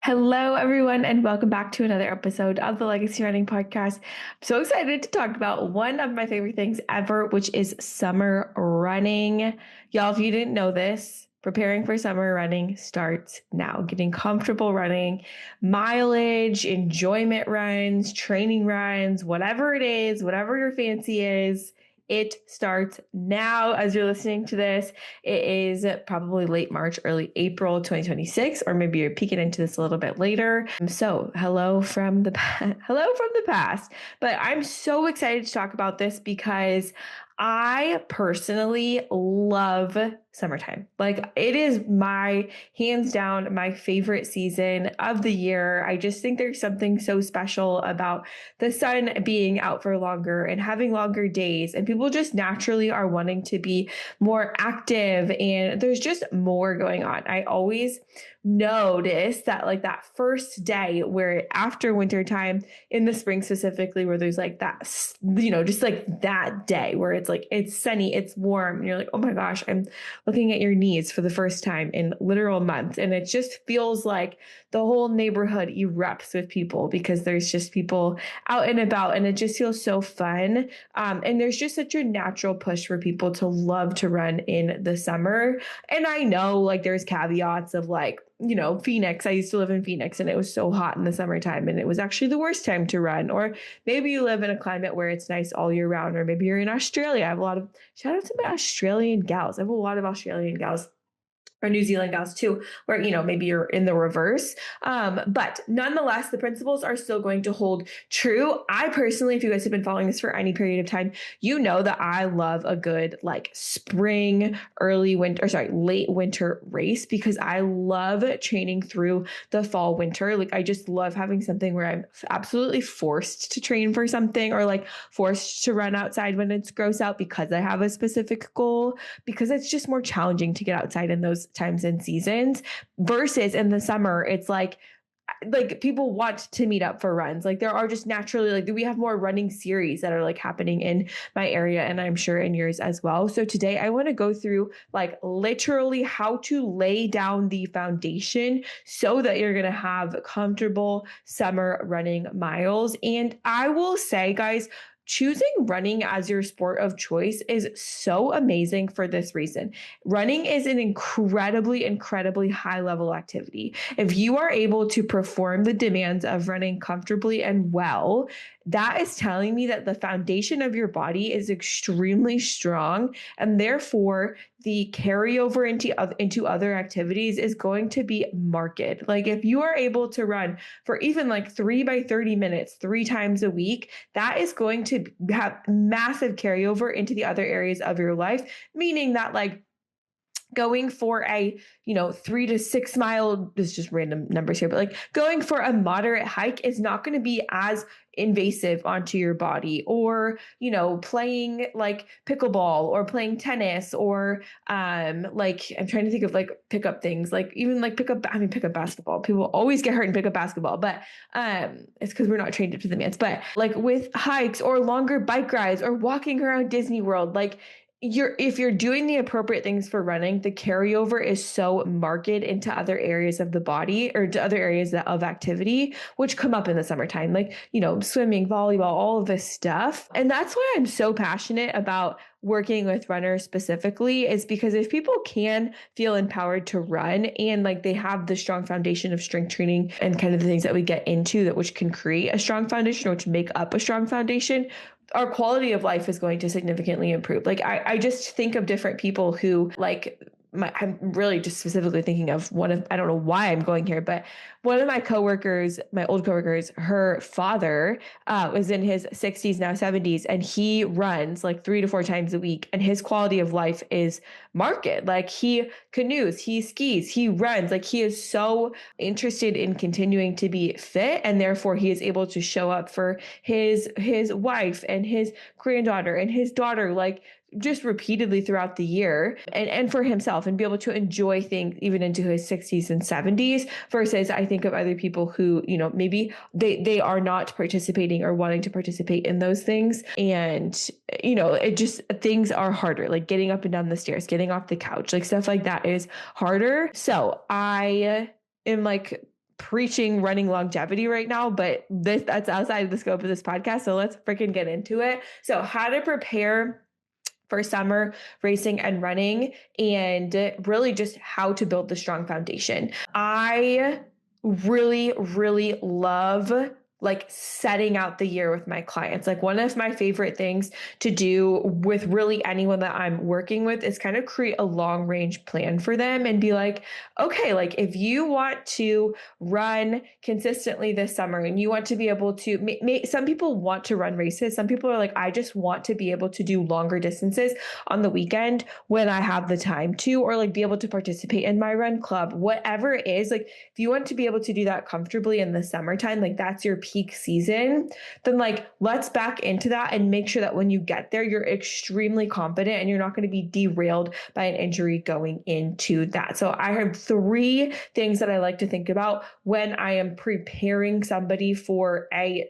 Hello, everyone, and welcome back to another episode of the Legacy Running Podcast. I'm so excited to talk about one of my favorite things ever, which is summer running. Y'all, if you didn't know this, preparing for summer running starts now. Getting comfortable running, mileage, enjoyment runs, training runs, whatever it is, whatever your fancy is. It starts now as you're listening to this. It is probably late March, early April 2026, or maybe you're peeking into this a little bit later. So hello from the past. But I'm so excited to talk about this because I personally love summertime. Like it is my hands down my favorite season of the year. I just think there's something so special about the sun being out for longer and having longer days, and people just naturally are wanting to be more active, and there's just more going on. I always notice that like that first day where after winter time in the spring specifically, where there's like that, just like that day where it's like it's sunny, it's warm, and you're like, oh my gosh, I'm looking at your knees for the first time in literal months. And it just feels like the whole neighborhood erupts with people because there's just people out and about, and it just feels so fun. And there's just such a natural push for people to love to run in the summer. And I know like there's caveats of like, Phoenix. I used to live in Phoenix and it was so hot in the summertime and it was actually the worst time to run. Or maybe you live in a climate where it's nice all year round, or maybe you're in Australia. I have a lot of shout out to my Australian gals. I have a lot of Australian gals or New Zealand gals too, where, maybe you're in the reverse. But nonetheless, the principles are still going to hold true. I personally, if you guys have been following this for any period of time, you know that I love a good like spring, late winter race because I love training through the fall, winter. Like I just love having something where I'm absolutely forced to train for something, or like forced to run outside when it's gross out because I have a specific goal, because it's just more challenging to get outside in those times and seasons versus in the summer. It's like people want to meet up for runs. Like there are just naturally like we have more running series that are like happening in my area, and I'm sure in yours as well. So today I want to go through like literally how to lay down the foundation so that you're going to have comfortable summer running miles. And I will say, guys, choosing running as your sport of choice is so amazing for this reason. Running is an incredibly high level activity. If you are able to perform the demands of running comfortably and well, that is telling me that the foundation of your body is extremely strong, and therefore the carryover into other activities is going to be marked. Like if you are able to run for even like 3 by 30 minutes 3 times a week, that is going to have massive carryover into the other areas of your life, meaning that like going for a 3 to 6 mile, this is just random numbers here, but like going for a moderate hike is not going to be as invasive onto your body, or playing like pickleball or playing tennis, or like I'm trying to think of like pick up things, like even like pick up basketball. People always get hurt and pick up basketball, but it's because we're not trained to the dance. But like with hikes or longer bike rides or walking around Disney World, like if you're doing the appropriate things for running, the carryover is so marked into other areas of the body or to other areas of activity, which come up in the summertime, like, swimming, volleyball, all of this stuff. And that's why I'm so passionate about working with runners specifically, is because if people can feel empowered to run and like they have the strong foundation of strength training and kind of the things that we get into that which can create a strong foundation or to make up a strong foundation, our quality of life is going to significantly improve. Like I just think of different people who like I'm really just specifically thinking of I don't know why I'm going here, but one of my coworkers, my old coworkers, her father was in his 60s, now 70s, and he runs like 3 to 4 times a week, and his quality of life is marked. Like he canoes, he skis, he runs, like he is so interested in continuing to be fit, and therefore he is able to show up for his wife and his granddaughter and his daughter, like just repeatedly throughout the year, and for himself, and be able to enjoy things even into his 60s and 70s, versus I think of other people who, maybe they are not participating or wanting to participate in those things. And, it just, things are harder, like getting up and down the stairs, getting off the couch, like stuff like that is harder. So I am like preaching running longevity right now, but that's outside of the scope of this podcast. So let's freaking get into it. So how to prepare for summer racing and running, and really just how to build the strong foundation. I really, really love like setting out the year with my clients. Like one of my favorite things to do with really anyone that I'm working with is kind of create a long range plan for them and be like, okay, like if you want to run consistently this summer and you want to be able to, some people want to run races. Some people are like, I just want to be able to do longer distances on the weekend when I have the time to, or like be able to participate in my run club, whatever it is. Like if you want to be able to do that comfortably in the summertime, like that's your peak season, then like let's back into that and make sure that when you get there, you're extremely confident and you're not going to be derailed by an injury going into that. So I have 3 things that I like to think about when I am preparing somebody for a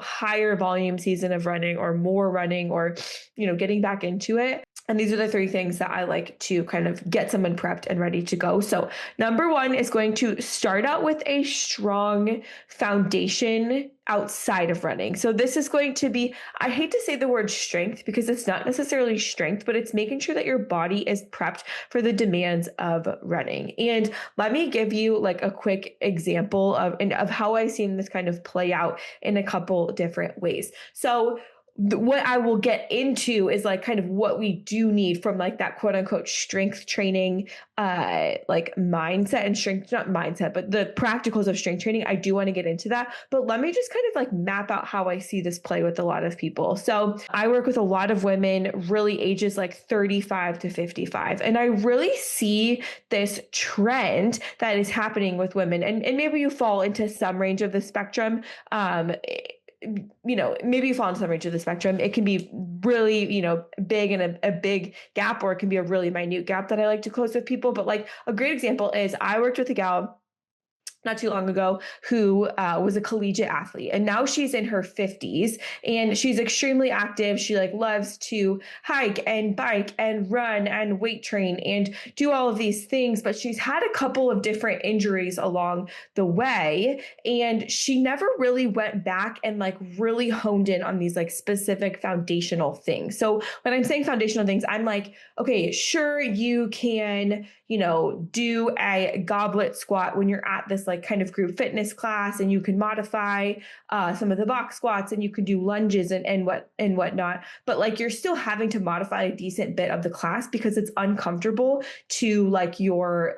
higher volume season of running or more running or, getting back into it. And these are the 3 things that I like to kind of get someone prepped and ready to go. So number 1 is going to start out with a strong foundation outside of running. So this is going to be, I hate to say the word strength because it's not necessarily strength, but it's making sure that your body is prepped for the demands of running. And let me give you like a quick example of how I've seen this kind of play out in a couple different ways. So what I will get into is like kind of what we do need from like that quote unquote strength training, like mindset and strength, not mindset, but the practicals of strength training. I do want to get into that, but let me just kind of like map out how I see this play with a lot of people. So I work with a lot of women, really ages like 35 to 55. And I really see this trend that is happening with women. And maybe you fall into some range of the spectrum. Maybe you fall into some range of the spectrum. It can be really, big and a big gap, or it can be a really minute gap that I like to close with people. But like a great example is I worked with a gal not too long ago who was a collegiate athlete, and now she's in her 50s and she's extremely active. She like loves to hike and bike and run and weight train and do all of these things, but she's had a couple of different injuries along the way, and she never really went back and like really honed in on these like specific foundational things. So when I'm saying foundational things, I'm like, okay, sure, you can do a goblet squat when you're at this like kind of group fitness class, and you can modify some of the box squats, and you can do lunges and whatnot. But like you're still having to modify a decent bit of the class because it's uncomfortable to like your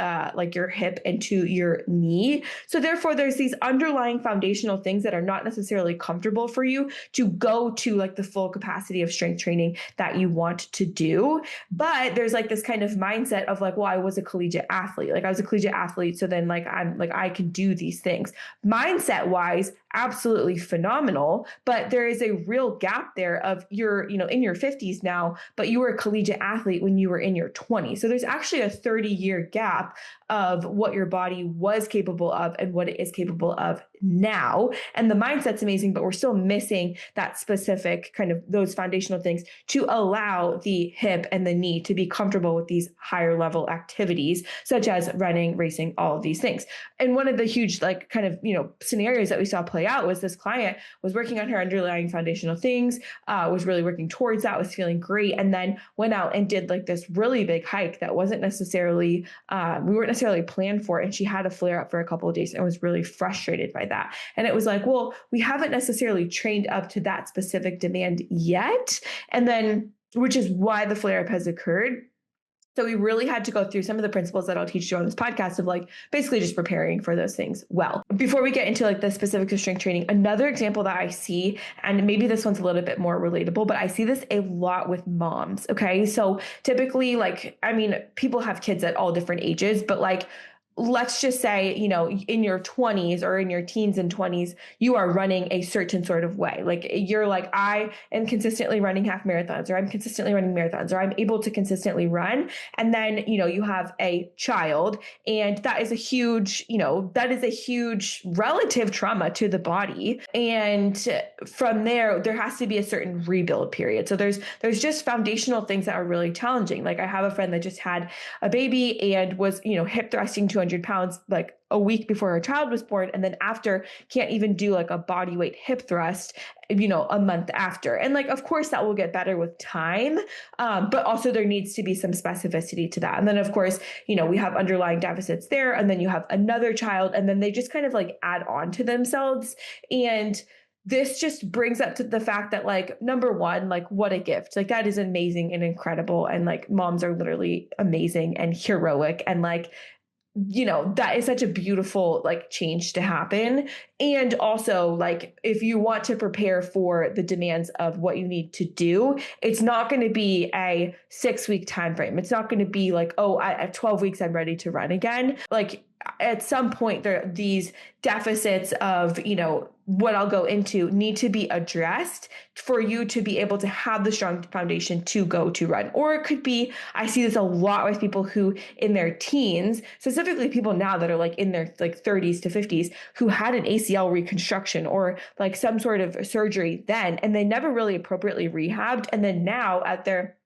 hip and to your knee. So therefore, there's these underlying foundational things that are not necessarily comfortable for you to go to like the full capacity of strength training that you want to do. But there's like this kind of mindset of like, well, I was a collegiate athlete. Like I was a collegiate athlete. So then like, I can do these things. Mindset wise, absolutely phenomenal. But there is a real gap there of you're, in your 50s now, but you were a collegiate athlete when you were in your 20s. So there's actually a 30-year gap of what your body was capable of and what it is capable of now. And the mindset's amazing, but we're still missing that specific kind of those foundational things to allow the hip and the knee to be comfortable with these higher level activities, such as running, racing, all of these things. And one of the huge like kind of, scenarios that we saw play out was this client was working on her underlying foundational things, was really working towards that, was feeling great. And then went out and did like this really big hike that wasn't necessarily, we weren't necessarily planned for. And she had a flare up for a couple of days and was really frustrated by that. And it was like, well, we haven't necessarily trained up to that specific demand yet. And then, which is why the flare up has occurred. So we really had to go through some of the principles that I'll teach you on this podcast of like basically just preparing for those things well. Before we get into like the specifics of strength training, another example that I see, and maybe this one's a little bit more relatable, but I see this a lot with moms. Okay. So typically people have kids at all different ages, but like, let's just say, in your 20s or in your teens and 20s, you are running a certain sort of way. Like you're like, I am consistently running half marathons, or I'm consistently running marathons, or I'm able to consistently run. And then, you have a child, and that is a huge relative trauma to the body. And from there has to be a certain rebuild period. So there's just foundational things that are really challenging. Like I have a friend that just had a baby and was, hip thrusting to a 200 pounds like a week before her child was born, and then after can't even do like a body weight hip thrust, a month after. And like, of course, that will get better with time, but also there needs to be some specificity to that. And then, of course, we have underlying deficits there, and then you have another child, and then they just kind of like add on to themselves. And this just brings up to the fact that, like, number one, like, what a gift. Like, that is amazing and incredible. And like, moms are literally amazing and heroic. And like, that is such a beautiful like change to happen. And also, like, if you want to prepare for the demands of what you need to do, it's not going to be a 6-week time frame. It's not going to be like, oh, at 12 weeks, I'm ready to run again. Like, at some point, these deficits of, what I'll go into need to be addressed for you to be able to have the strong foundation to go to run. Or it could be, I see this a lot with people who in their teens, specifically people now that are like in their like 30s to 50s, who had an ACL reconstruction or like some sort of surgery then, and they never really appropriately rehabbed. And then now at their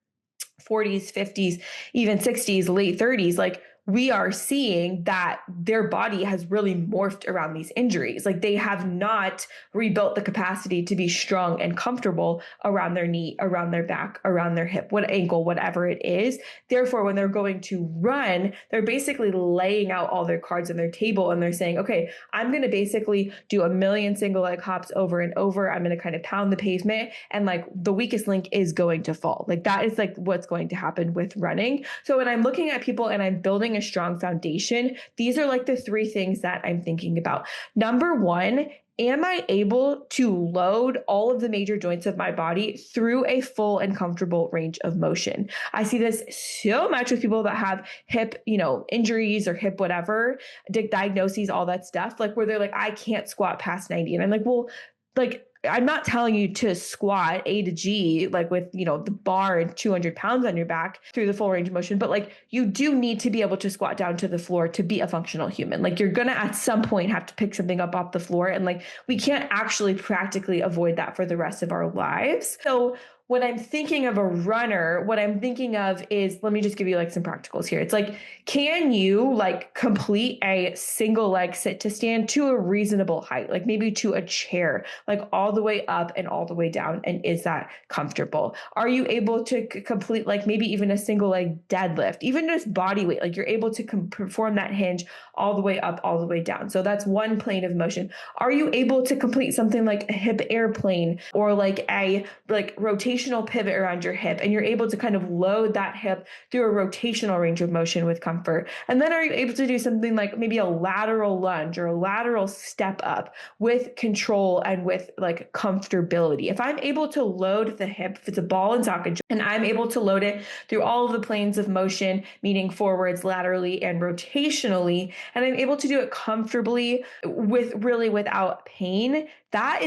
40s, 50s, even 60s, late 30s, like, we are seeing that their body has really morphed around these injuries. Like, they have not rebuilt the capacity to be strong and comfortable around their knee, around their back, around their hip, what ankle, whatever it is. Therefore, when they're going to run, they're basically laying out all their cards on their table, and they're saying, okay, I'm going to basically do a million single leg hops over and over. I'm going to kind of pound the pavement, and like, the weakest link is going to fall. Like, that is like what's going to happen with running. So when I'm looking at people and I'm building a strong foundation, these are like the 3 things that I'm thinking about. Number one, am I able to load all of the major joints of my body through a full and comfortable range of motion? I see this so much with people that have hip, injuries or hip whatever, diagnoses, all that stuff, like where they're like, I can't squat past 90. And I'm like, well, like, I'm not telling you to squat A to G, like with, the bar and 200 pounds on your back through the full range of motion, but like, you do need to be able to squat down to the floor to be a functional human. Like, you're going to at some point have to pick something up off the floor. And like, we can't actually practically avoid that for the rest of our lives. So when I'm thinking of a runner, what I'm thinking of is, let me just give you like some practicals here. It's like, can you like complete a single leg sit to stand to a reasonable height, like maybe to a chair, like all the way up and all the way down? And is that comfortable? Are you able to complete like maybe even a single leg deadlift, even just body weight? Like, you're able to perform that hinge all the way up, all the way down. So that's one plane of motion. Are you able to complete something like a hip airplane or like a rotational pivot around your hip, and you're able to kind of load that hip through a rotational range of motion with comfort? And then are you able to do something like maybe a lateral lunge or a lateral step up with control and with like comfortability? If I'm able to load the hip, if it's a ball and socket, and I'm able to load it through all of the planes of motion, meaning forwards, laterally, and rotationally, and I'm able to do it comfortably without pain, that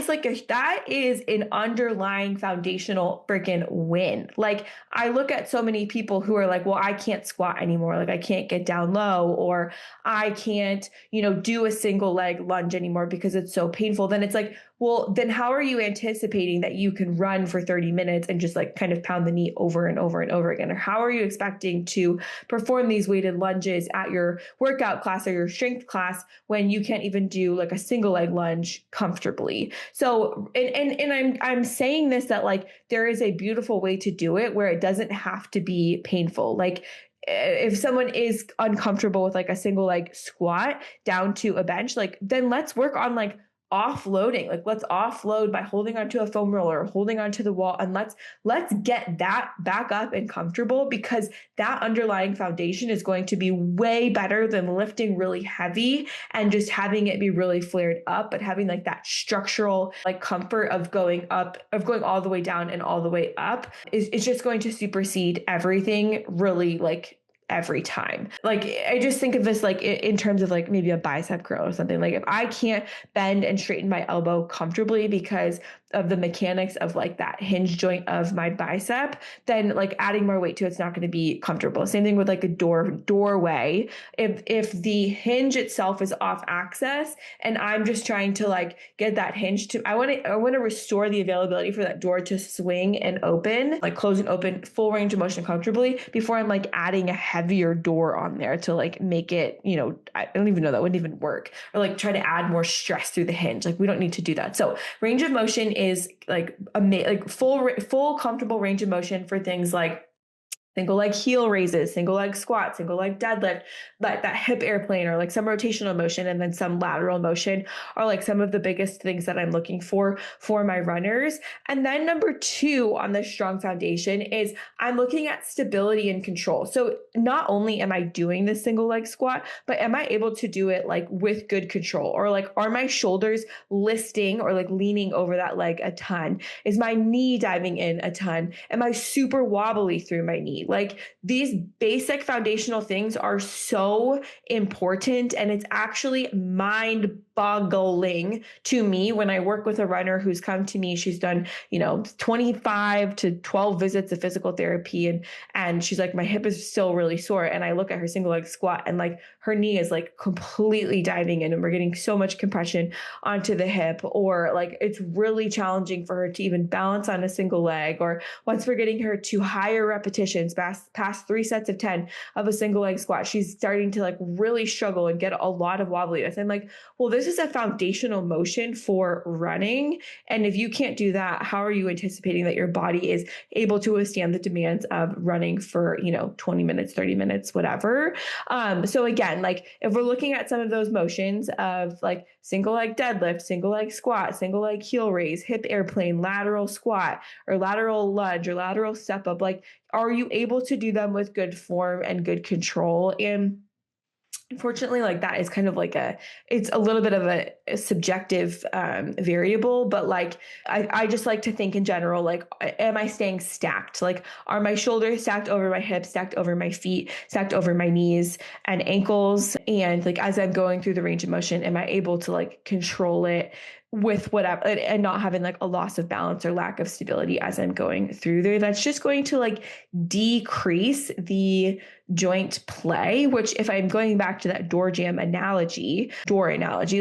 is an underlying foundational freaking win. Like, I look at so many people who are like, well, I can't squat anymore. Like, I can't get down low, or I can't, do a single leg lunge anymore because it's so painful. Then it's like, well, then how are you anticipating that you can run for 30 minutes and just like kind of pound the knee over and over and over again? Or how are you expecting to perform these weighted lunges at your workout class or your strength class when you can't even do like a single leg lunge comfortably? So, and I'm saying this, that like, there is a beautiful way to do it where it doesn't have to be painful. Like, if someone is uncomfortable with like a single leg squat down to a bench, like, then let's work on like offloading. Like, let's offload by holding onto a foam roller, holding onto the wall, and let's get that back up and comfortable, because that underlying foundation is going to be way better than lifting really heavy and just having it be really flared up. But having like that structural like comfort of going up, of going all the way down and all the way up is just going to supersede everything, really, like, every time. Like, I just think of this like in terms of like maybe a bicep curl or something. Like, if I can't bend and straighten my elbow comfortably because of the mechanics of like that hinge joint of my bicep, then like adding more weight to it's not going to be comfortable. Same thing with like a doorway. If the hinge itself is off axis and I'm just trying to like get that hinge to, I want to restore the availability for that door to swing and open, like close and open full range of motion comfortably before I'm like adding a heavier door on there to like make it, I don't even know, that wouldn't even work, or like try to add more stress through the hinge. Like we don't need to do that. So range of motion is like full comfortable range of motion for things like single leg heel raises, single leg squat, single leg deadlift, like that hip airplane, or like some rotational motion and then some lateral motion are like some of the biggest things that I'm looking for my runners. And then number 2 on the strong foundation is I'm looking at stability and control. So not only am I doing the single leg squat, but am I able to do it like with good control, or like are my shoulders listing or like leaning over that leg a ton? Is my knee diving in a ton? Am I super wobbly through my knee? Like these basic foundational things are so important, and it's actually mind-boggling to me when I work with a runner who's come to me. She's done, 25 to 12 visits of physical therapy, and she's like, my hip is still really sore. And I look at her single leg squat and like her knee is like completely diving in and we're getting so much compression onto the hip, or like it's really challenging for her to even balance on a single leg. Or once we're getting her to higher repetitions, past 3 sets of 10 of a single leg squat, she's starting to like really struggle and get a lot of wobbliness. I'm like, well, this is a foundational motion for running. And if you can't do that, how are you anticipating that your body is able to withstand the demands of running for, 20 minutes, 30 minutes, whatever? So again, like if we're looking at some of those motions of like single leg deadlift, single leg squat, single leg heel raise, hip airplane, lateral squat, or lateral lunge, or lateral step up, like, are you able to do them with good form and good control? And unfortunately, like that is kind of like it's a little bit of a subjective variable, but like I just like to think in general, like, am I staying stacked? Like, are my shoulders stacked over my hips, stacked over my feet, stacked over my knees and ankles? And like, as I'm going through the range of motion, am I able to like control it with whatever, and not having like a loss of balance or lack of stability as I'm going through there? That's just going to like decrease the joint play, which if I'm going back to that door analogy,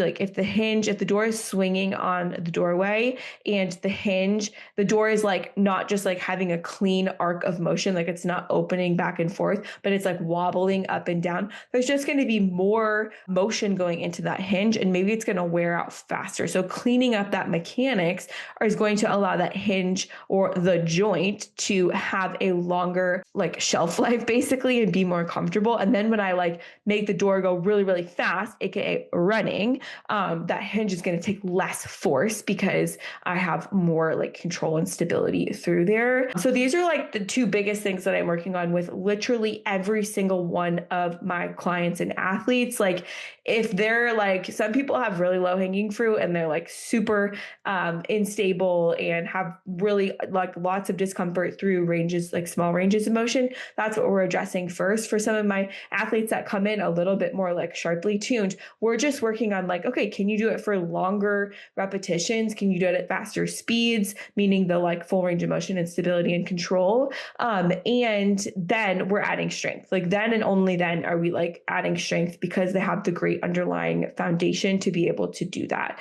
like if the door is swinging on the doorway and the door is like not just like having a clean arc of motion, like it's not opening back and forth, but it's like wobbling up and down, there's just going to be more motion going into that hinge and maybe it's going to wear out faster. So cleaning up that mechanics is going to allow that hinge or the joint to have a longer like shelf life basically, and be more comfortable. And then when I like make the door go really, really fast, aka running, that hinge is going to take less force because I have more like control and stability through there. So these are like the 2 biggest things that I'm working on with literally every single one of my clients and athletes. Like if they're like, some people have really low hanging fruit and they're like super unstable and have really like lots of discomfort through ranges, like small ranges of motion, that's what we're addressing first. For some of my athletes that come in a little bit more like sharply tuned, we're just working on like, okay, can you do it for longer repetitions? Can you do it at faster speeds, meaning the like full range of motion and stability and control? And then we're adding strength. Like then and only then are we like adding strength, because they have the great underlying foundation to be able to do that.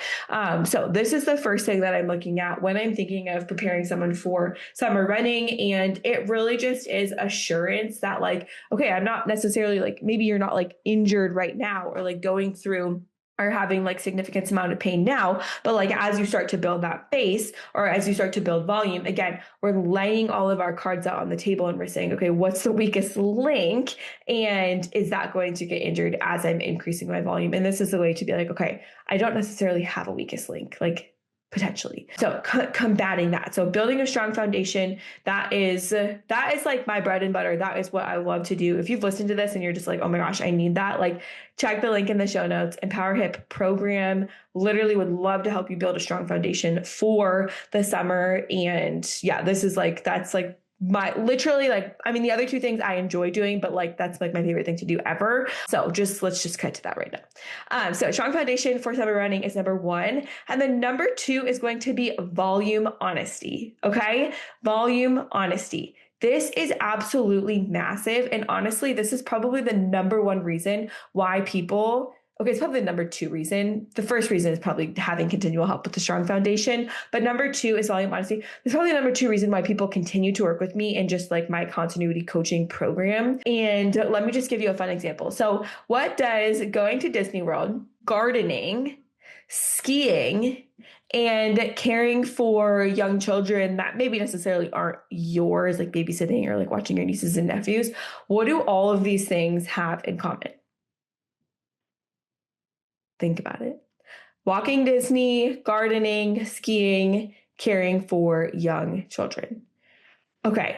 So this is the first thing that I'm looking at when I'm thinking of preparing someone for summer running. And it really just is assurance that like, okay, I'm not necessarily like, maybe you're not like injured right now or like going through or having like significant amount of pain now, but like as you start to build that base or as you start to build volume, again, we're laying all of our cards out on the table and we're saying, okay, what's the weakest link? And is that going to get injured as I'm increasing my volume? And this is the way to be like, okay, I don't necessarily have a weakest link, like potentially. So combating that. So building a strong foundation, that is like my bread and butter. That is what I love to do. If you've listened to this and you're just like, oh my gosh, I need that, like check the link in the show notes. Empower Hip program. Literally would love to help you build a strong foundation for the summer. And yeah, this is like, that's like my literally like, I mean, the other two things I enjoy doing, but like that's like my favorite thing to do ever. So let's just cut to that right now. So strong foundation for summer running is number one. And then number two is going to be volume honesty. Okay. Volume honesty. This is absolutely massive. And honestly, this is probably the number one reason why people, okay, it's probably the number two reason. The first reason is probably having continual help with the strong foundation. But number two is volume honesty. There's probably the number two reason why people continue to work with me in just like my continuity coaching program. And let me just give you a fun example. So what does going to Disney World, gardening, skiing, and caring for young children that maybe necessarily aren't yours, like babysitting or like watching your nieces and nephews, what do all of these things have in common? Think about it. Walking Disney, gardening, skiing, caring for young children. Okay,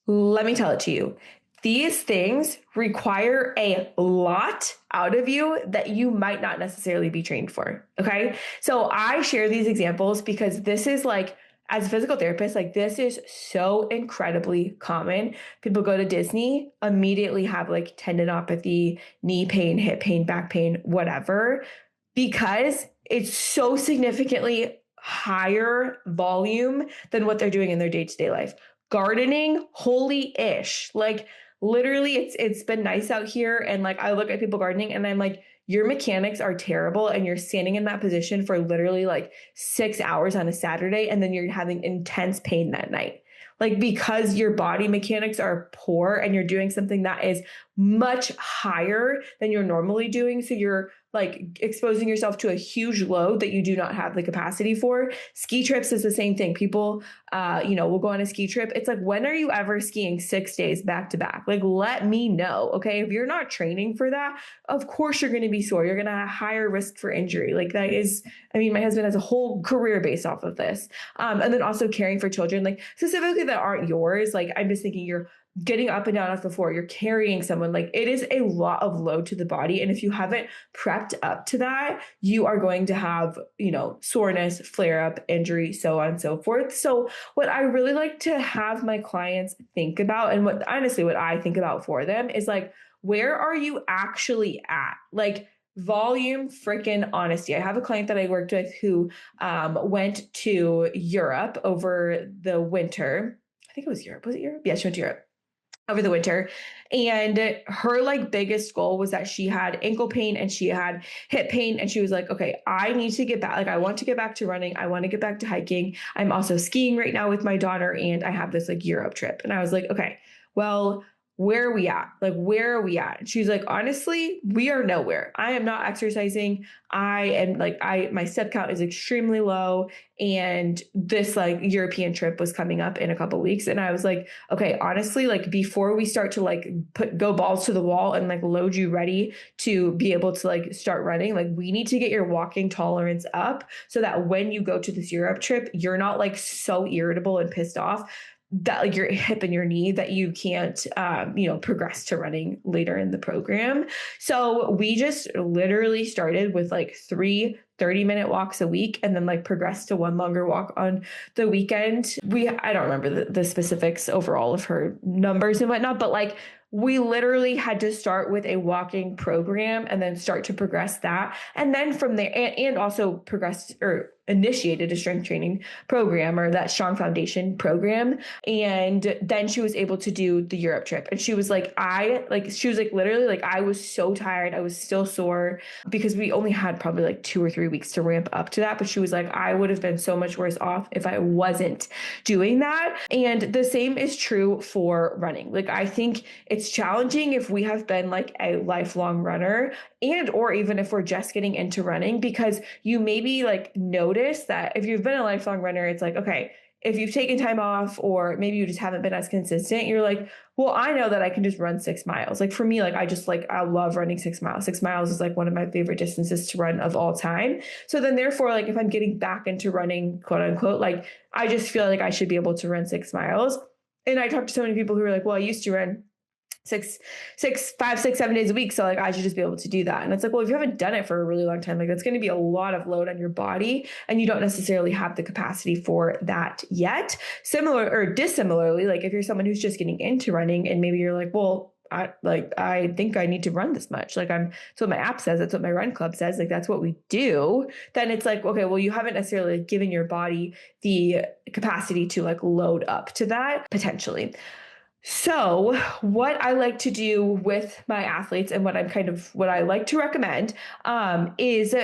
let me tell it to you. These things require a lot out of you that you might not necessarily be trained for. Okay. So I share these examples because this is like, as a physical therapist, like this is so incredibly common. People go to Disney, immediately have like tendinopathy, knee pain, hip pain, back pain, whatever, because it's so significantly higher volume than what they're doing in their day-to-day life. Gardening, holy ish. Like literally it's been nice out here. And like, I look at people gardening and I'm like, your mechanics are terrible. And you're standing in that position for literally like 6 hours on a Saturday. And then you're having intense pain that night. Like because your body mechanics are poor and you're doing something that is much higher than you're normally doing. So you're like exposing yourself to a huge load that you do not have the capacity for. Ski trips is the same thing. People, will go on a ski trip. It's like, when are you ever skiing 6 days back to back? Like, let me know. Okay. If you're not training for that, of course you're going to be sore. You're going to have higher risk for injury. Like that is, I mean, my husband has a whole career based off of this. And then also caring for children, like specifically that aren't yours. Like I'm just thinking you're getting up and down off the floor, you're carrying someone, like it is a lot of load to the body. And if you haven't prepped up to that, you are going to have, soreness, flare up, injury, so on and so forth. So what I really like to have my clients think about, and what I think about for them is like, where are you actually at? Like, volume freaking honesty. I have a client that I worked with who went to Europe over the winter. I think it was Europe. Was it Europe? Yeah, she went to Europe over the winter. And her like biggest goal was that she had ankle pain and she had hip pain. And she was like, okay, I need to get back. Like, I want to get back to running. I want to get back to hiking. I'm also skiing right now with my daughter. And I have this like Europe trip. And I was like, okay, well, where are we at? Like, where are we at? And she's like, honestly, we are nowhere. I am not exercising. I am like, my step count is extremely low. And this like European trip was coming up in a couple of weeks. And I was like, okay, honestly, like before we start to like go balls to the wall and like load you ready to be able to like start running, like we need to get your walking tolerance up so that when you go to this Europe trip, you're not like so irritable and pissed off that like your hip and your knee that you can't, progress to running later in the program. So we just literally started with like 3 30-minute walks a week and then like progressed to one longer walk on the weekend. I don't remember the specifics overall of her numbers and whatnot, but like we literally had to start with a walking program and then start to progress that. And then from there, and also progress or initiated a strength training program or that strong foundation program. And then she was able to do the Europe trip. And she was like, literally like, I was so tired. I was still sore because we only had probably like 2 or 3 weeks to ramp up to that. But she was like, I would have been so much worse off if I wasn't doing that. And the same is true for running. Like, I think it's challenging if we have been like a lifelong runner and, or even if we're just getting into running, because you maybe like notice that if you've been a lifelong runner, it's like, okay, if you've taken time off or maybe you just haven't been as consistent, you're like, well, I know that I can just run 6 miles. Like for me, like I love running 6 miles. 6 miles is like one of my favorite distances to run of all time. So then therefore, like if I'm getting back into running, quote unquote, like I just feel like I should be able to run 6 miles. And I talked to so many people who are like, well, I used to run 5, 6, 7 days a week. So like, I should just be able to do that. And it's like, well, if you haven't done it for a really long time, like that's going to be a lot of load on your body and you don't necessarily have the capacity for that yet. Similar or dissimilarly, like if you're someone who's just getting into running and maybe you're like, well, I think I need to run this much. Like that's what my app says. That's what my run club says. Like that's what we do. Then it's like, okay, well, you haven't necessarily given your body the capacity to like load up to that potentially. So what I like to do with my athletes and what I like to recommend is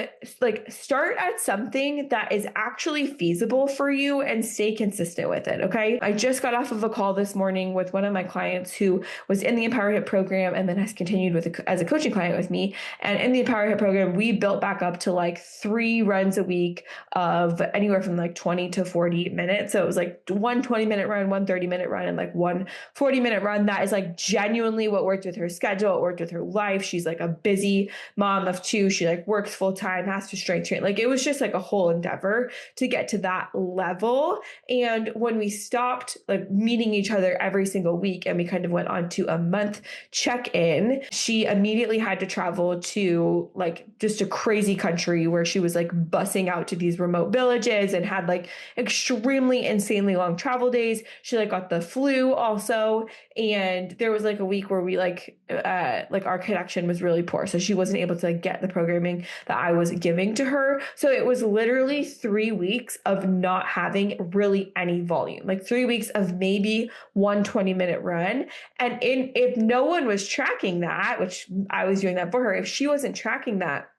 like start at something that is actually feasible for you and stay consistent with it. Okay. I just got off of a call this morning with one of my clients who was in the Empower Hit program and then has continued as a coaching client with me. And in the Empower Hit program, we built back up to like 3 runs a week of anywhere from like 20 to 40 minutes. So it was like 1 20-minute run, 1 30-minute run, and like 1 40-minute run. That is like genuinely what worked with her schedule. It worked with her life. She's like a busy mom of 2. She like works full time, has to strength train. Like it was just like a whole endeavor to get to that level. And when we stopped like meeting each other every single week and we kind of went on to a month check-in, she immediately had to travel to like just a crazy country where she was like busing out to these remote villages and had like extremely insanely long travel days. She like got the flu also. And there was like a week where we like our connection was really poor. So she wasn't able to like get the programming that I was giving to her. So it was literally 3 weeks of not having really any volume, like 3 weeks of maybe 1 20-minute run. And if no one was tracking that, which I was doing that for her, if she wasn't tracking that,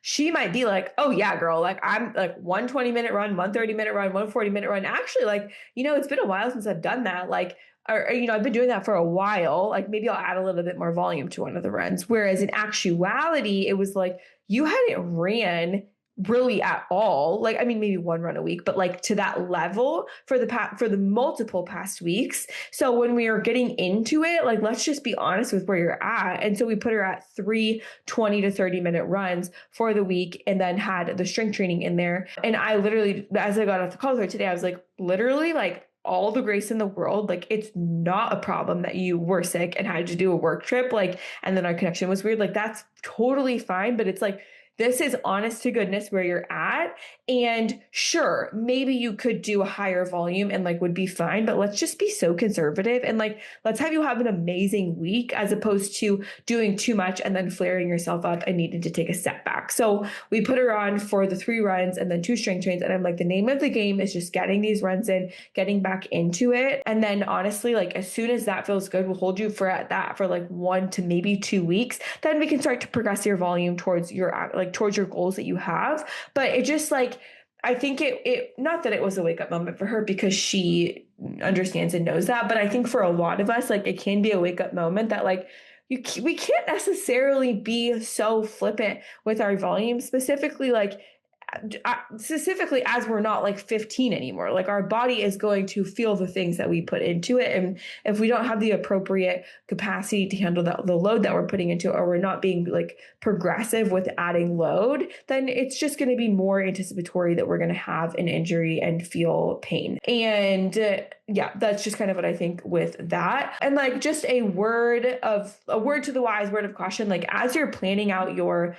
she might be like, oh yeah, girl, like I'm like 1 20-minute run, 1 30-minute run, 1 40-minute run. Actually, like, it's been a while since I've done that. Like, or, I've been doing that for a while. Like maybe I'll add a little bit more volume to one of the runs. Whereas in actuality, it was like, you hadn't ran really at all. Like, I mean, maybe 1 run a week, but like to that level for the multiple past weeks. So when we are getting into it, like, let's just be honest with where you're at. And so we put her at 3 20 to 30-minute runs for the week and then had the strength training in there. And I literally, as I got off the call with her today, I was like, literally like, all the grace in the world. Like it's not a problem that you were sick and had to do a work trip. Like, and then our connection was weird. Like that's totally fine. But it's like, this is honest to goodness where you're at. And sure, maybe you could do a higher volume and like would be fine, but let's just be so conservative and like, let's have you have an amazing week as opposed to doing too much and then flaring yourself up and needing to take a step back. So we put her on for the 3 runs and then 2 strength trains. And I'm like, the name of the game is just getting these runs in, getting back into it. And then honestly, like as soon as that feels good, we'll hold you for at that for like 1 to maybe 2 weeks. Then we can start to progress your volume towards your goals that you have. But it just like, I think it not that it was a wake up moment for her because she understands and knows that, but I think for a lot of us, like it can be a wake up moment that like we can't necessarily be so flippant with our volume, specifically as we're not like 15 anymore. Like our body is going to feel the things that we put into it. And if we don't have the appropriate capacity to handle the load that we're putting into it, or we're not being like progressive with adding load, then it's just going to be more anticipatory that we're going to have an injury and feel pain. And yeah, that's just kind of what I think with that. And like just a word to the wise, word of caution, like as you're planning out your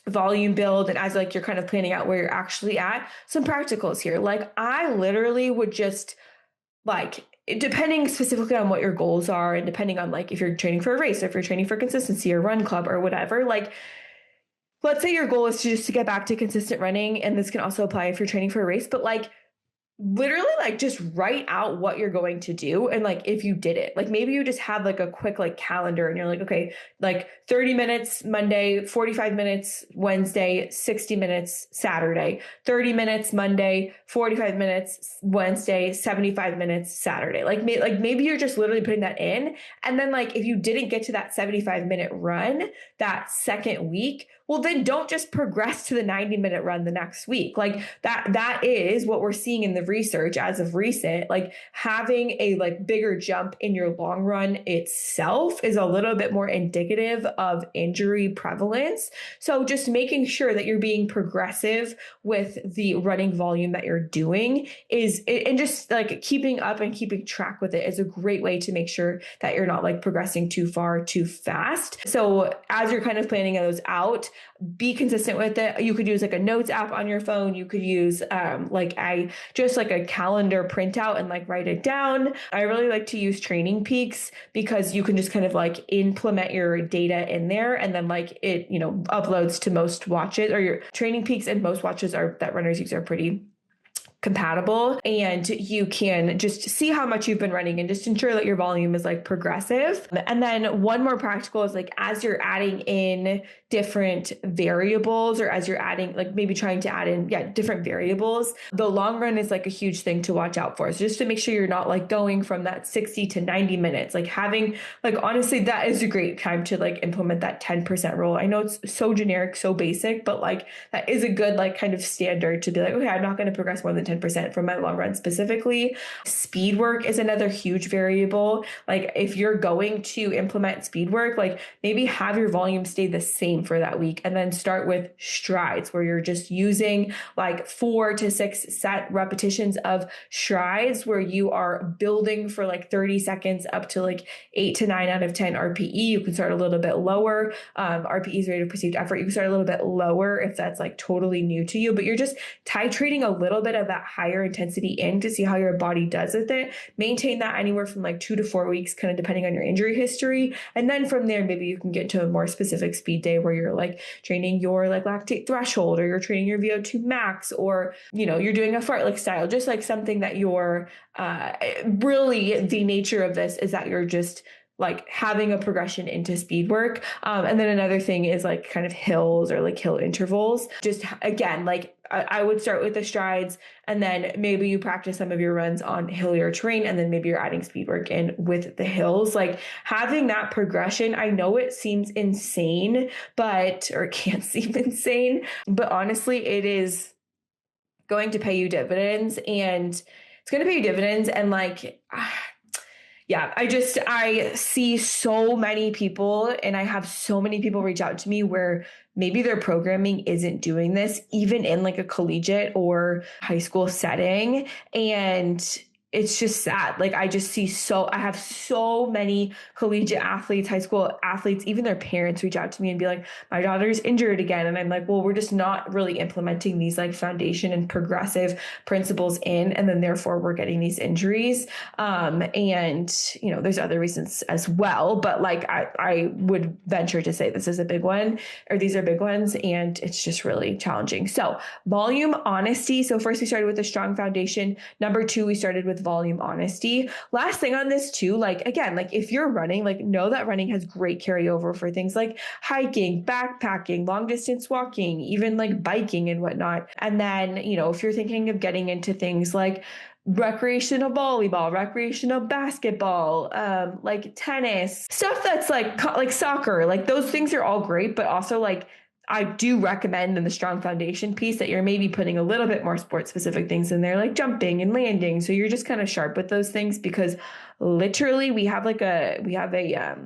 volume build and as like you're kind of planning out where you're actually at, some practicals here. Like I literally would just like, depending specifically on what your goals are and depending on like if you're training for a race or if you're training for consistency or run club or whatever, like let's say your goal is to get back to consistent running, and this can also apply if you're training for a race, but like literally like just write out what you're going to do. And like, if you did it, like maybe you just have like a quick like calendar and you're like, okay, like 30 minutes Monday, 45 minutes Wednesday, 60 minutes Saturday, 30 minutes Monday, 45 minutes Wednesday, 75 minutes Saturday. Like maybe you're just literally putting that in. And then like, if you didn't get to that 75-minute run that second week, well, then don't just progress to the 90-minute run the next week. Like that is what we're seeing in the research as of recent. Like having a like bigger jump in your long run itself is a little bit more indicative of injury prevalence. So just making sure that you're being progressive with the running volume that you're doing is, and just like keeping up and keeping track with it is a great way to make sure that you're not like progressing too far too fast. So as you're kind of planning those out, be consistent with it. You could use like a notes app on your phone. You could use like a calendar printout and like write it down. I really like to use Training Peaks because you can just kind of like implement your data in there, and then like it, uploads to most watches, or your Training Peaks and most watches are that runners use are pretty compatible, and you can just see how much you've been running and just ensure that your volume is like progressive. And then one more practical is like as you're adding in different variables, or as you're adding like maybe trying to add in different variables, the long run is like a huge thing to watch out for. So just to make sure you're not like going from that 60 to 90 minutes, like having like honestly that is a great time to like implement that 10% rule. I know it's so generic, so basic, but like that is a good like kind of standard to be like, okay, I'm not going to progress more than 10% from my long run specifically. Speed work is another huge variable. Like if you're going to implement speed work, like maybe have your volume stay the same for that week, and then start with strides where you're just using like 4 to 6 set repetitions of strides where you are building for like 30 seconds up to like 8 to 9 out of 10 RPE. You can start a little bit lower. RPE is rate of perceived effort. You can start a little bit lower if that's like totally new to you, but you're just titrating a little bit of that higher intensity in to see how your body does with it. Maintain that anywhere from like 2 to 4 weeks, kind of depending on your injury history. And then from there, maybe you can get to a more specific speed day where you're like training your like lactate threshold, or you're training your VO2 max, or, you're doing a fartlek style, just like something that you're really the nature of this is that you're just like having a progression into speed work. And then another thing is like kind of hills or like hill intervals. Just again, like I would start with the strides, and then maybe you practice some of your runs on hillier terrain, and then maybe you're adding speed work in with the hills. Like having that progression, I know it seems insane, or it can seem insane, but honestly, it is going to pay you dividends, and it's going to pay you dividends. And like, yeah, I see so many people, and I have so many people reach out to me where maybe their programming isn't doing this, even in like a collegiate or high school setting. And it's just sad. Like I have so many collegiate athletes, high school athletes, even their parents reach out to me and be like, my daughter's injured again. And I'm like, well, we're just not really implementing these like foundation and progressive principles in, and then therefore we're getting these injuries. And there's other reasons as well, but like I would venture to say this is a big one, or these are big ones, and it's just really challenging. So volume honesty. So first we started with a strong foundation. Number 2, we started with volume honesty. Last thing on this too, like again, like if you're running, like know that running has great carryover for things like hiking, backpacking, long distance walking, even like biking and whatnot. And then, if you're thinking of getting into things like recreational volleyball, recreational basketball, like tennis, stuff that's like soccer, like those things are all great, but also like I do recommend in the strong foundation piece that you're maybe putting a little bit more sports specific things in there, like jumping and landing. So you're just kind of sharp with those things, because literally we have a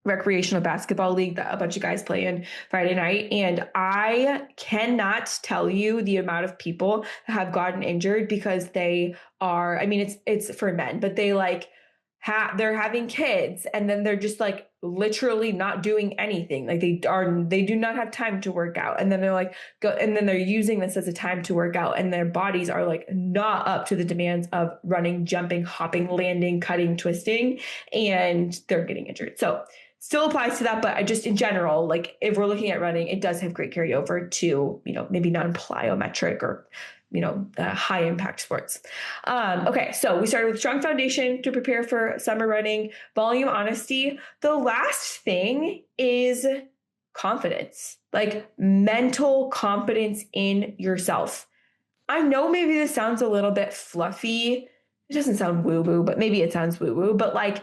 recreational basketball league that a bunch of guys play in Friday night. And I cannot tell you the amount of people that have gotten injured because they are, I mean, it's for men, but they like, they're having kids, and then they're just like literally not doing anything. Like they do not have time to work out. And then they're like, and then they're using this as a time to work out, and their bodies are like not up to the demands of running, jumping, hopping, landing, cutting, twisting, and they're getting injured. So still applies to that, but I just in general, like if we're looking at running, it does have great carryover to, maybe non-plyometric or high impact sports. Okay, so we started with strong foundation to prepare for summer running, volume honesty. The last thing is confidence, like mental confidence in yourself. I know maybe this sounds a little bit fluffy. It doesn't sound woo-woo, but maybe it sounds woo-woo, but like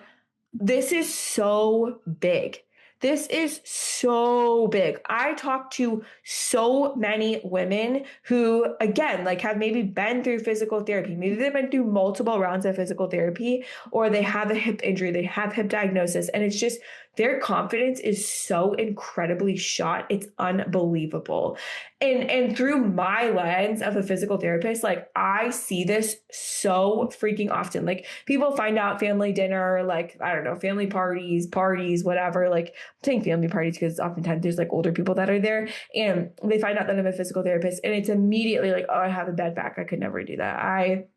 this is so big. This is so big. I talk to so many women who, again, like have maybe been through physical therapy. Maybe they've been through multiple rounds of physical therapy, or they have a hip injury, they have hip diagnosis, and it's just their confidence is so incredibly shot. It's unbelievable. And through my lens of a physical therapist, like I see this so freaking often. Like people find out family dinner, like I don't know, family parties, whatever. Like I'm saying family parties because oftentimes there's like older people that are there, and they find out that I'm a physical therapist, and it's immediately like, oh, I have a bad back. I could never do that.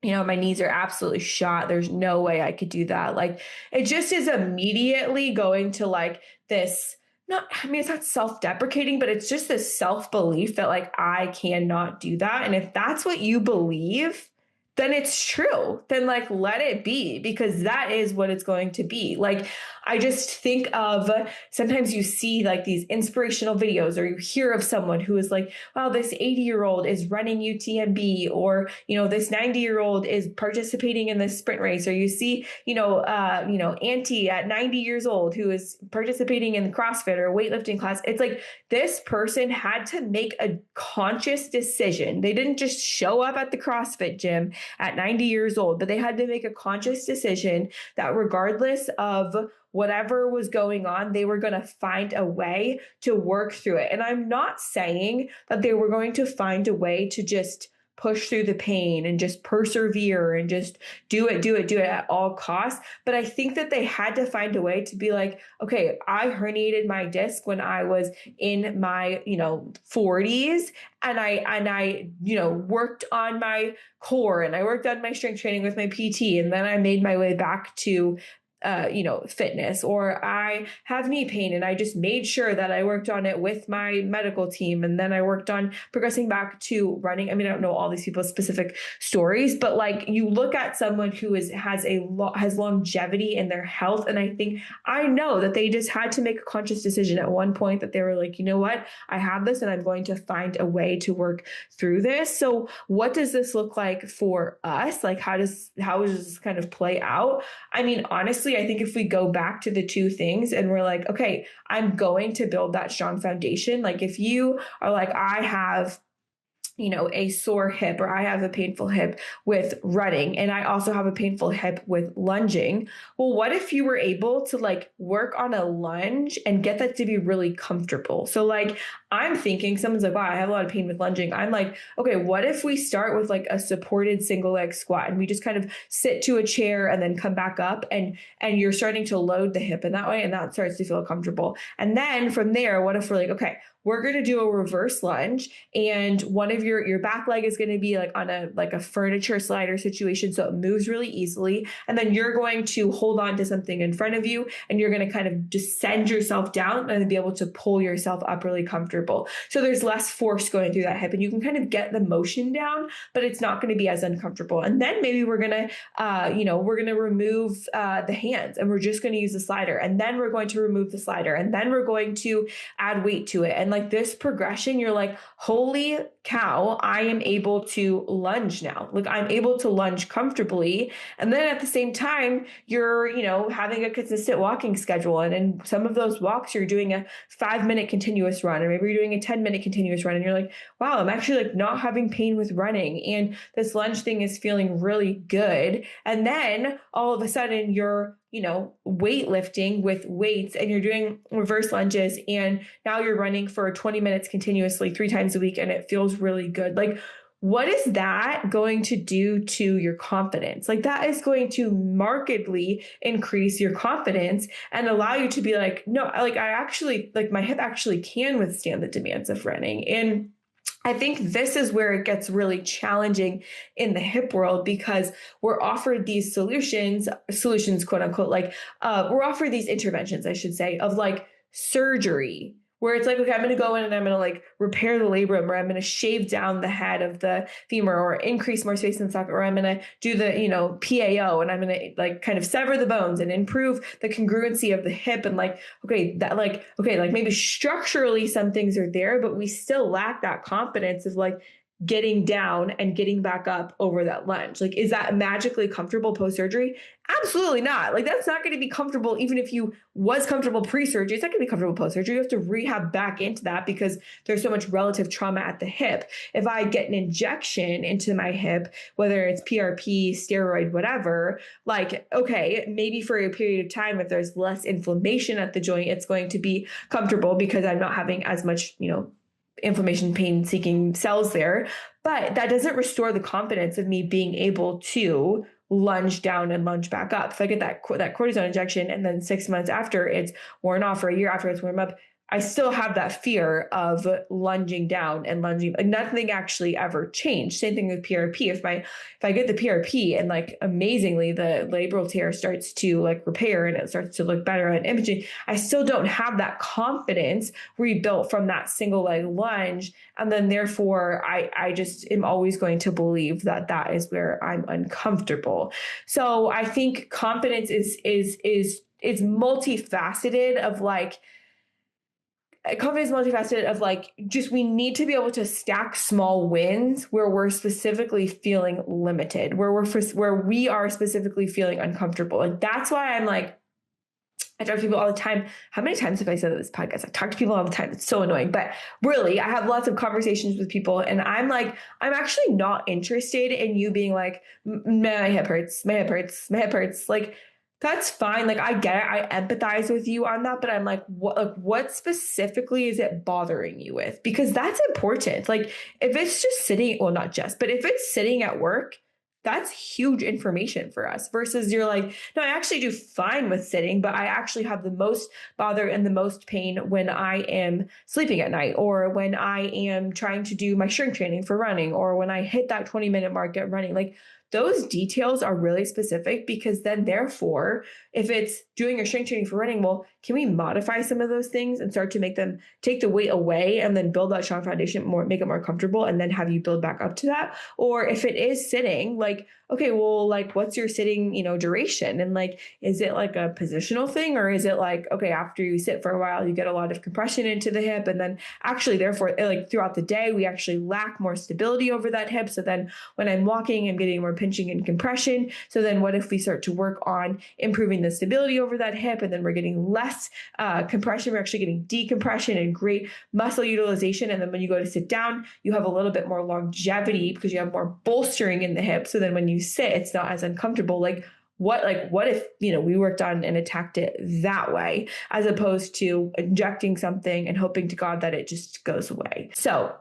My knees are absolutely shot. There's no way I could do that. Like it just is immediately going to like this, not, I mean, it's not self-deprecating, but it's just this self-belief that like I cannot do that. And if that's what you believe, then it's true. Then like let it be, because that is what it's going to be. Like I just think of sometimes you see like these inspirational videos, or you hear of someone who is like, wow, this 80-year-old is running UTMB, or this 90-year-old is participating in this sprint race, or you see auntie at 90 years old who is participating in the CrossFit or weightlifting class. It's like this person had to make a conscious decision. They didn't just show up at the CrossFit gym at 90 years old, but they had to make a conscious decision that regardless of whatever was going on, they were going to find a way to work through it. And I'm not saying that they were going to find a way to just push through the pain and just persevere and just do it at all costs. But I think that they had to find a way to be like, okay, I herniated my disc when I was in my, 40s, and I worked on my core, and I worked on my strength training with my PT. And then I made my way back to fitness, or I have knee pain and I just made sure that I worked on it with my medical team. And then I worked on progressing back to running. I mean, I don't know all these people's specific stories, but like you look at someone who has longevity in their health. And I know that they just had to make a conscious decision at one point that they were like, you know what, I have this and I'm going to find a way to work through this. So what does this look like for us? Like, how does this kind of play out? I mean, honestly, I think if we go back to the two things and we're like, okay, I'm going to build that strong foundation. Like if you are like, I have a sore hip, or I have a painful hip with running, and I also have a painful hip with lunging. Well, what if you were able to like work on a lunge and get that to be really comfortable? So like, I'm thinking someone's like, wow, I have a lot of pain with lunging. I'm like, okay, what if we start with like a supported single leg squat, and we just kind of sit to a chair and then come back up, and you're starting to load the hip in that way, and that starts to feel comfortable. And then from there, what if we're like, okay, we're going to do a reverse lunge, and one of your back leg is going to be like on a furniture slider situation, so it moves really easily. And then you're going to hold on to something in front of you, and you're going to kind of descend yourself down and be able to pull yourself up really comfortable. So there's less force going through that hip, and you can kind of get the motion down, but it's not going to be as uncomfortable. And then maybe we're going to remove the hands, and we're just going to use the slider, and then we're going to remove the slider, and then we're going to add weight to it. And like this progression, you're like, holy cow, I am able to lunge now. Like I'm able to lunge comfortably. And then at the same time, you're, having a consistent walking schedule. And in some of those walks, you're doing a 5-minute continuous run, or maybe you're doing a 10-minute continuous run. And you're like, wow, I'm actually like not having pain with running. And this lunge thing is feeling really good. And then all of a sudden you're weightlifting with weights, and you're doing reverse lunges, and now you're running for 20 minutes continuously 3 times a week, and it feels really good. Like, what is that going to do to your confidence? Like that is going to markedly increase your confidence and allow you to be like, no, like I actually, like my hip actually can withstand the demands of running. And I think this is where it gets really challenging in the hip world, because we're offered these solutions, quote unquote, like we're offered these interventions, I should say, of like surgery, where it's like, okay, I'm going to go in and I'm going to like repair the labrum, or I'm going to shave down the head of the femur, or increase more space in the socket, or I'm going to do the, PAO, and I'm going to like kind of sever the bones and improve the congruency of the hip. And like, okay, maybe structurally some things are there, but we still lack that confidence of like, getting down and getting back up over that lunge. Like, is that magically comfortable post-surgery? Absolutely not. Like, that's not going to be comfortable. Even if you was comfortable pre-surgery, it's not going to be comfortable post-surgery. You have to rehab back into that because there's so much relative trauma at the hip. If I get an injection into my hip, whether it's PRP, steroid, whatever, like, okay, maybe for a period of time, if there's less inflammation at the joint, it's going to be comfortable because I'm not having as much, inflammation, pain seeking cells there. But that doesn't restore the confidence of me being able to lunge down and lunge back up. If I get that cortisone injection and then 6 months after it's worn off, or a year after it's worn up, I still have that fear of lunging down and lunging. Like, nothing actually ever changed. Same thing with PRP. If I get the PRP and like amazingly the labral tear starts to like repair and it starts to look better on imaging, I still don't have that confidence rebuilt from that single leg lunge. And then therefore I just am always going to believe that that is where I'm uncomfortable. So I think confidence is multifaceted of like, confidence is multifaceted of like, just we need to be able to stack small wins where we're specifically feeling limited, where we are specifically feeling uncomfortable. And that's why I'm like, I talk to people all the time. How many times have I said this podcast? I talk to people all the time. It's so annoying, but really I have lots of conversations with people and I'm like, I'm actually not interested in you being like, my hip hurts, my hip hurts, my hip hurts. Like, that's fine. Like, I get it. I empathize with you on that, but I'm like, what specifically is it bothering you with? Because that's important. Like, if it's just sitting, well, not just, but if it's sitting at work, that's huge information for us versus you're like, no, I actually do fine with sitting, but I actually have the most bother and the most pain when I am sleeping at night, or when I am trying to do my strength training for running, or when I hit that 20-minute mark at running. Like, those details are really specific because then therefore, if it's doing your strength training for running, well, can we modify some of those things and start to make them take the weight away and then build that strong foundation more, make it more comfortable, and then have you build back up to that? Or if it is sitting, like, okay, well, like, what's your sitting, duration? And like, is it like a positional thing, or is it like, okay, after you sit for a while, you get a lot of compression into the hip, and then actually therefore, like, throughout the day, we actually lack more stability over that hip. So then when I'm walking, I'm getting more pinching and compression. So then what if we start to work on improving the stability over that hip, and then we're getting less compression, we're actually getting decompression and great muscle utilization. And then when you go to sit down, you have a little bit more longevity because you have more bolstering in the hip. So then when you sit, it's not as uncomfortable. Like, what if, we worked on and attacked it that way, as opposed to injecting something and hoping to God that it just goes away. So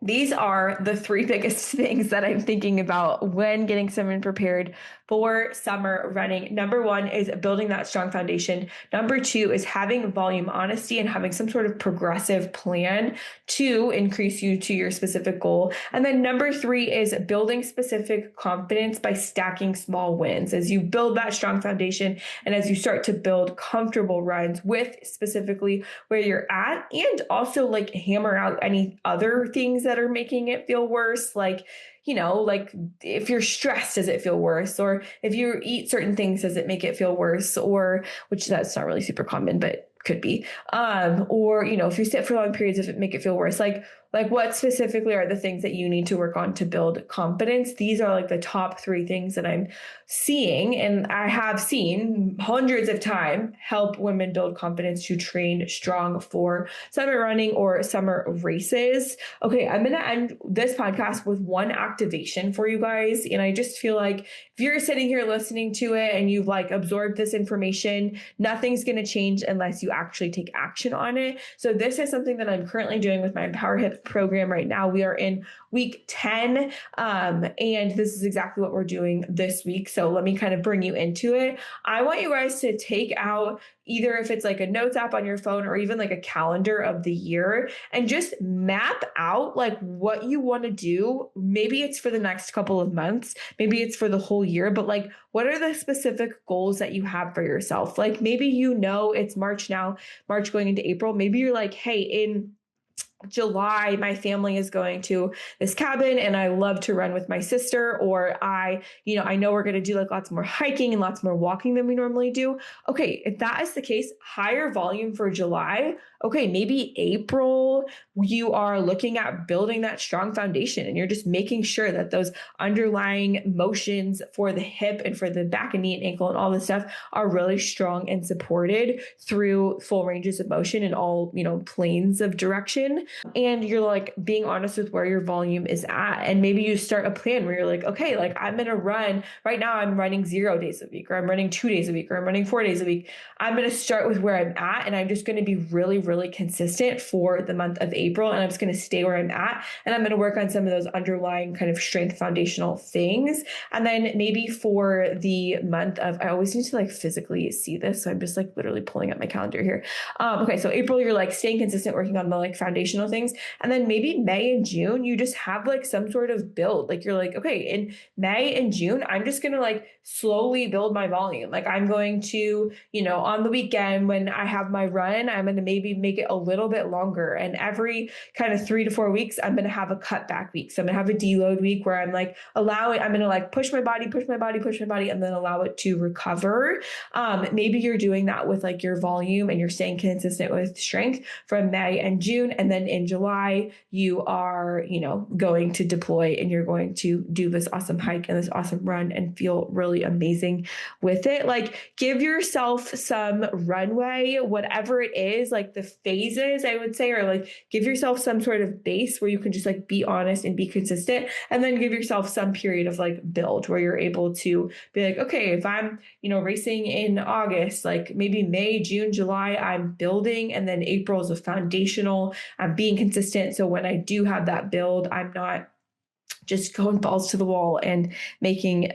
these are the three biggest things that I'm thinking about when getting someone prepared for summer running. Number one is building that strong foundation. Number two is having volume honesty and having some sort of progressive plan to increase you to your specific goal. And then number three is building specific confidence by stacking small wins. As you build that strong foundation and as you start to build comfortable runs with specifically where you're at, and also like hammer out any other things that are making it feel worse. Like, like if you're stressed, does it feel worse? Or if you eat certain things, does it make it feel worse? Or, which that's not really super common, but could be. Or, if you sit for long periods, if it make it feel worse, like what specifically are the things that you need to work on to build confidence? These are like the top three things that I'm seeing, and I have seen hundreds of times help women build confidence to train strong for summer running or summer races. Okay, I'm going to end this podcast with one activation for you guys. And I just feel like if you're sitting here listening to it and you've like absorbed this information, nothing's going to change unless you actually take action on it. So this is something that I'm currently doing with my Empower Hip program right now. We are in week 10. And this is exactly what we're doing this week. So let me kind of bring you into it. I want you guys to take out either if it's like a notes app on your phone or even like a calendar of the year and just map out like what you want to do. Maybe it's for the next couple of months, maybe it's for the whole year, but like, what are the specific goals that you have for yourself? Like maybe it's March now, March going into April. Maybe you're like, hey, in July, my family is going to this cabin and I love to run with my sister, or I know we're going to do like lots more hiking and lots more walking than we normally do. Okay, if that is the case, higher volume for July. Okay, maybe April, you are looking at building that strong foundation and you're just making sure that those underlying motions for the hip and for the back and knee and ankle and all this stuff are really strong and supported through full ranges of motion in all, planes of direction. And you're like being honest with where your volume is at. And maybe you start a plan where you're like, okay, like I'm going to run right now, I'm running 0 days a week, or I'm running 2 days a week, or I'm running 4 days a week. I'm going to start with where I'm at. And I'm just going to be really, really consistent for the month of April. And I'm just going to stay where I'm at. And I'm going to work on some of those underlying kind of strength foundational things. And then maybe for the month of, I always need to like physically see this. So I'm just like literally pulling up my calendar here. Okay. So April, you're like staying consistent, working on the like foundational things. And then maybe May and June, you just have like some sort of build. Like you're like, okay, in May and June, I'm just going to like slowly build my volume. Like I'm going to, on the weekend when I have my run, I'm going to maybe make it a little bit longer. And every kind of 3 to 4 weeks, I'm going to have a cutback week. So I'm going to have a deload week where I'm like I'm going to like push my body, and then allow it to recover. Maybe you're doing that with like your volume and you're staying consistent with strength from May and June. And then in July, you are, going to deploy and you're going to do this awesome hike and this awesome run and feel really amazing with it. Like give yourself some runway, whatever it is, like the phases, I would say, or like give yourself some sort of base where you can just like be honest and be consistent. And then give yourself some period of like build where you're able to be like, okay, if I'm, racing in August, like maybe May, June, July, I'm building. And then April is a foundational. I'm being consistent. So when I do have that build, I'm not just going balls to the wall and making,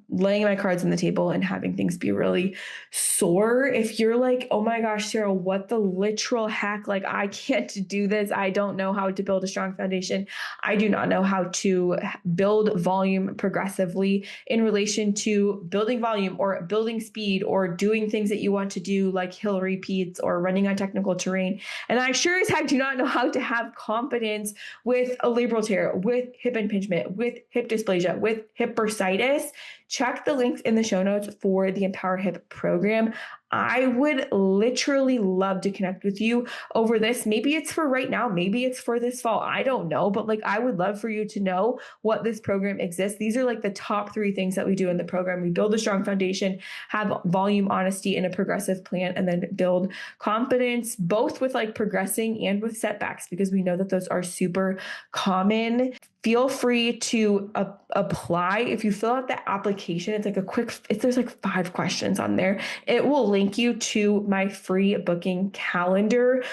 laying my cards on the table and having things be really sore. If you're like, oh my gosh, Sarah, what the literal heck? Like, I can't do this. I don't know how to build a strong foundation. I do not know how to build volume progressively in relation to building volume or building speed or doing things that you want to do, like hill repeats or running on technical terrain. And I sure as heck do not know how to have confidence with a labral tear, with hip impingement, with hip dysplasia, with hip bursitis. Check the links in the show notes for the Empower Hip program. I would literally love to connect with you over this. Maybe it's for right now. Maybe it's for this fall. I don't know, but like, I would love for you to know what this program exists. These are like the top 3 things that we do in the program. We build a strong foundation, have volume, honesty, and a progressive plan, and then build confidence, both with like progressing and with setbacks, because we know that those are super common. Feel free to apply. If you fill out the application, it's like there's like 5 questions on there. It will link you to my free booking calendar.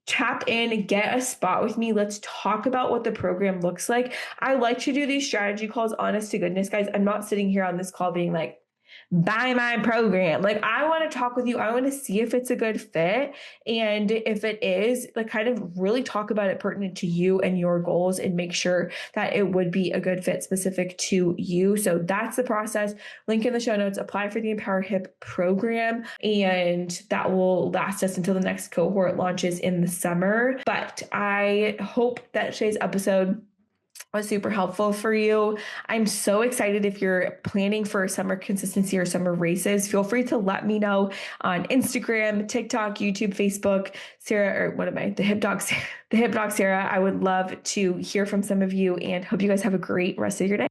Tap in, get a spot with me. Let's talk about what the program looks like. I like to do these strategy calls, honest to goodness, guys. I'm not sitting here on this call being like, buy my program. Like, I want to talk with you. I want to see if it's a good fit. And if it is, like, kind of really talk about it pertinent to you and your goals and make sure that it would be a good fit specific to you. So that's the process. Link in the show notes. Apply for the Empower Hip program. And that will last us until the next cohort launches in the summer. But I hope that today's episode was super helpful for you. I'm so excited. If you're planning for summer consistency or summer races, feel free to let me know on Instagram, TikTok, YouTube, Facebook, Sarah, or what am I? The Hip Doc Sarah. I would love to hear from some of you and hope you guys have a great rest of your day.